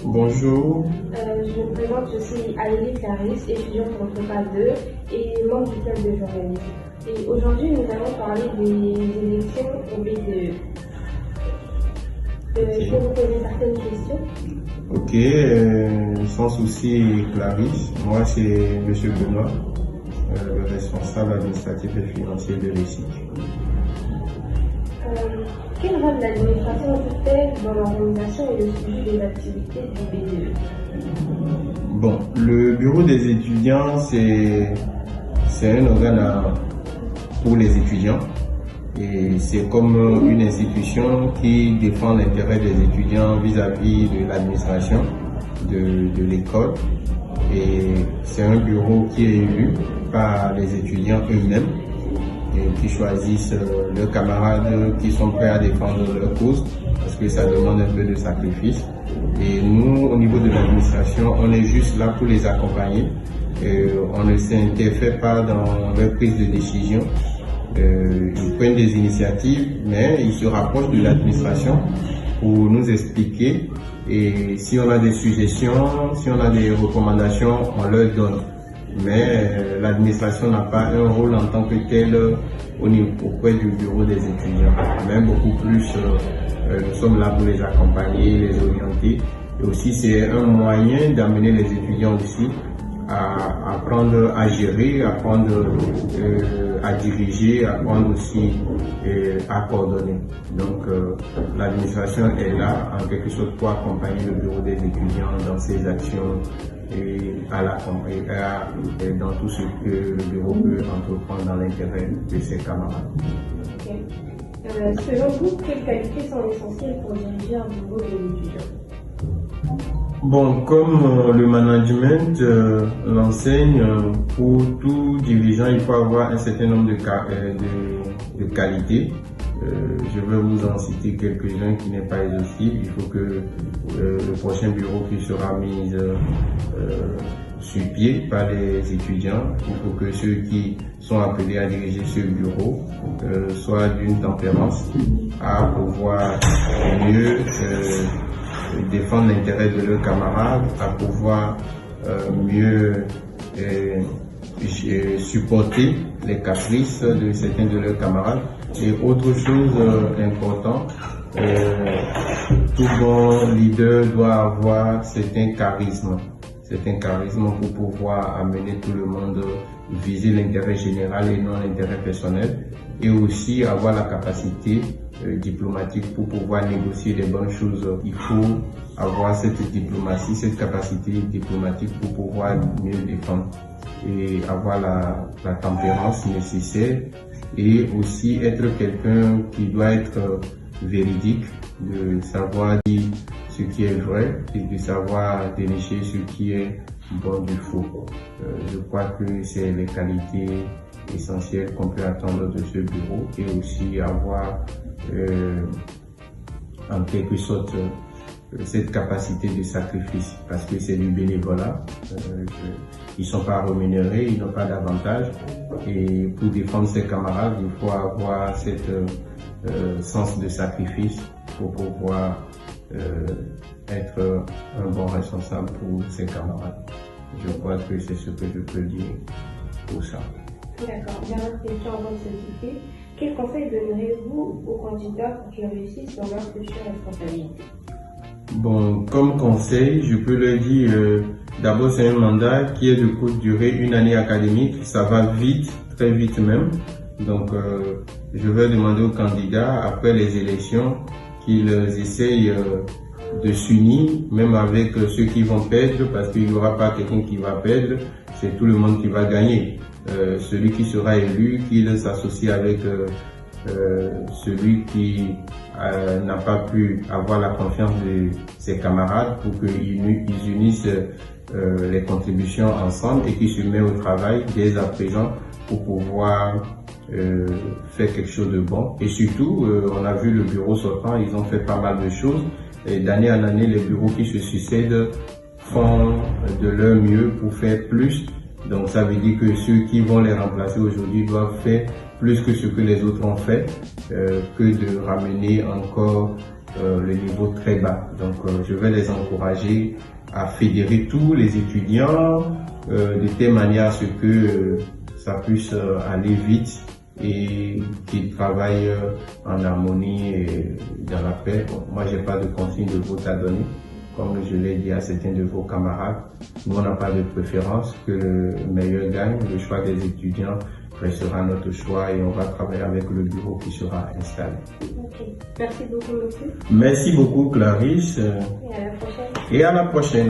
Bonjour. Je me présente, je suis Alélie Clarisse, étudiante en prépa 2 et membre du club de journalisme. Et aujourd'hui, nous allons parler des élections au BCE. Je peux vous poser certaines questions. Ok, sans souci Clarisse. Moi c'est M. Benoît, le responsable administratif et financier de l'ESIC. Quel rôle l'administration joue-t-elle dans l'organisation et le suivi des activités du BCE? Bon, le bureau des étudiants, c'est un organe pour les étudiants et c'est comme une institution qui défend l'intérêt des étudiants vis-à-vis de l'administration de l'école, et c'est un bureau qui est élu par les étudiants eux-mêmes et qui choisissent leurs camarades qui sont prêts à défendre leur cause, parce que ça demande un peu de sacrifice. Et nous, au niveau de l'administration, on est juste là pour les accompagner. On ne s'interfère pas dans leur prise de décision. Ils prennent des initiatives, mais ils se rapprochent de l'administration pour nous expliquer. Et si on a des suggestions, si on a des recommandations, on leur donne. Mais l'administration n'a pas un rôle en tant que tel auprès du bureau des étudiants. Même beaucoup plus, nous sommes là pour les accompagner, les orienter. Et aussi, c'est un moyen d'amener les étudiants aussi à apprendre à gérer, à apprendre à diriger, à apprendre aussi à coordonner. Donc l'administration est là en quelque sorte pour accompagner le bureau des étudiants dans ses actions et à l'accompagner dans tout ce que le bureau peut entreprendre dans l'intérêt de ses camarades. Okay. Selon vous, quelles qualités sont essentielles pour diriger un bureau des étudiants? Bon, comme le management l'enseigne, pour tout dirigeant, il faut avoir un certain nombre de qualités. Je vais vous en citer quelques-uns qui n'est pas exhaustif. Il faut que le prochain bureau qui sera mis sur pied par les étudiants, il faut que ceux qui sont appelés à diriger ce bureau soient d'une tempérance à pouvoir mieux défendre l'intérêt de leurs camarades, à pouvoir mieux supporter les caprices de certains de leurs camarades. Et autre chose importante, tout bon leader doit avoir certains charismes pour pouvoir amener tout le monde, viser l'intérêt général et non l'intérêt personnel, et aussi avoir la capacité diplomatique pour pouvoir négocier les bonnes choses. Il faut avoir cette diplomatie, cette capacité diplomatique pour pouvoir mieux défendre et avoir la tempérance nécessaire, et aussi être quelqu'un qui doit être véridique, de savoir dire ce qui est vrai et de savoir dénicher ce qui est bon du faux. Je crois que c'est les qualités essentielles qu'on peut attendre de ce bureau, et aussi avoir en quelque sorte cette capacité de sacrifice, parce que c'est du bénévolat. Ils ne sont pas rémunérés, ils n'ont pas d'avantage, et pour défendre ses camarades, il faut avoir cette sens de sacrifice pour pouvoir être un bon responsable pour ses camarades. Je crois que c'est ce que je peux dire pour ça. D'accord. Dernière question avant de se quitter. Quel conseil donnerez-vous aux candidats pour qu'ils réussissent dans leur future responsabilité? Bon, comme conseil, je peux leur dire, d'abord c'est un mandat qui est de courte durée, une année académique, ça va vite, très vite même. Donc je vais demander aux candidats, après les élections, qu'ils essayent de s'unir, même avec ceux qui vont perdre, parce qu'il n'y aura pas quelqu'un qui va perdre, c'est tout le monde qui va gagner. Celui qui sera élu, qu'il s'associe avec celui qui n'a pas pu avoir la confiance de ses camarades, pour qu'ils unissent les contributions ensemble et qu'ils se mettent au travail dès à présent pour pouvoir faire quelque chose de bon. Et surtout, on a vu le bureau sortant, ils ont fait pas mal de choses. Et d'année en année, les bureaux qui se succèdent font de leur mieux pour faire plus. Donc ça veut dire que ceux qui vont les remplacer aujourd'hui doivent faire plus que ce que les autres ont fait, que de ramener encore le niveau très bas. Donc je vais les encourager à fédérer tous les étudiants de telle manière à ce que ça puisse aller vite et qu'ils travaillent en harmonie et dans la paix. Bon, moi, j'ai pas de consigne de vote à donner. Comme je l'ai dit à certains de vos camarades, nous, on n'a pas de préférence, que le meilleur gagne. Le choix des étudiants restera notre choix et on va travailler avec le bureau qui sera installé. Ok. Merci beaucoup, monsieur. Merci beaucoup, Clarisse. Et à la prochaine. Et à la prochaine.